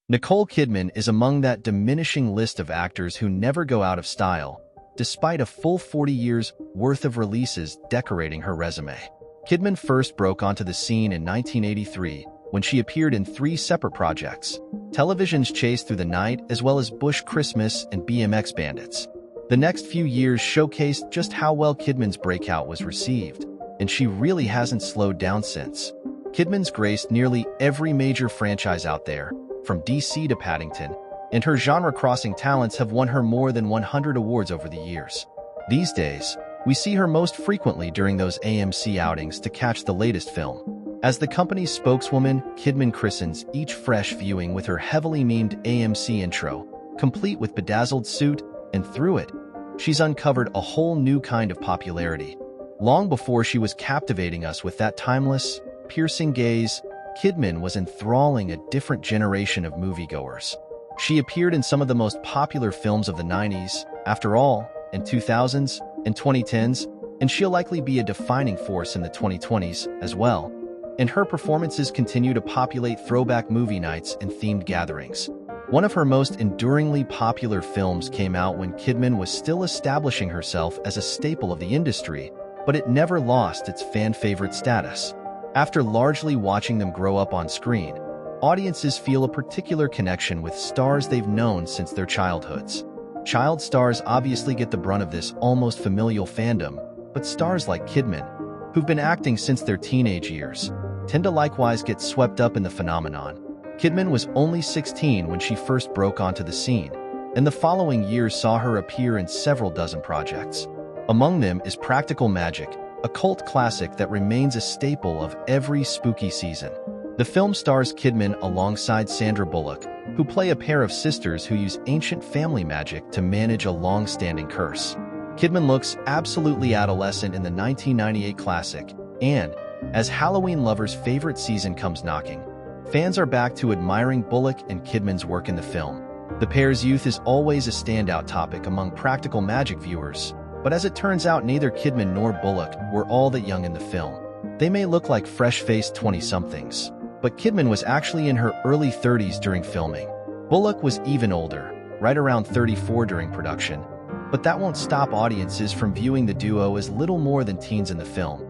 Nicole Kidman is among that diminishing list of actors who never go out of style, despite a full 40 years worth of releases decorating her resume. Kidman first broke onto the scene in 1983 when she appeared in 3 separate projects: Television's Chase Through the Night, as well as Bush Christmas and BMX Bandits. The next few years showcased just how well Kidman's breakout was received, and she really hasn't slowed down since. Kidman's graced nearly every major franchise out there, from DC to Paddington, and her genre-crossing talents have won her more than 100 awards over the years. These days, we see her most frequently during those AMC outings to catch the latest film. As the company's spokeswoman, Kidman christens each fresh viewing with her heavily memed AMC intro, complete with bedazzled suit, and through it, she's uncovered a whole new kind of popularity. Long before she was captivating us with that timeless, piercing gaze, Kidman was enthralling a different generation of moviegoers. She appeared in some of the most popular films of the 90s, after all, in 2000s and 2010s, and she'll likely be a defining force in the 2020s as well. And her performances continue to populate throwback movie nights and themed gatherings. One of her most enduringly popular films came out when Kidman was still establishing herself as a staple of the industry, but it never lost its fan-favorite status. After largely watching them grow up on screen, audiences feel a particular connection with stars they've known since their childhoods. Child stars obviously get the brunt of this almost familial fandom, but stars like Kidman, who've been acting since their teenage years, tend to likewise get swept up in the phenomenon. Kidman was only 16 when she first broke onto the scene, and the following years saw her appear in several dozen projects. Among them is Practical Magic, a cult classic that remains a staple of every spooky season. The film stars Kidman alongside Sandra Bullock, who play a pair of sisters who use ancient family magic to manage a long-standing curse. Kidman looks absolutely adolescent in the 1998 classic, and, as Halloween lovers' favorite season comes knocking, fans are back to admiring Bullock and Kidman's work in the film. The pair's youth is always a standout topic among Practical Magic viewers, but as it turns out, neither Kidman nor Bullock were all that young in the film. They may look like fresh-faced 20-somethings, but Kidman was actually in her early 30s during filming. Bullock was even older, right around 34 during production, but that won't stop audiences from viewing the duo as little more than teens in the film.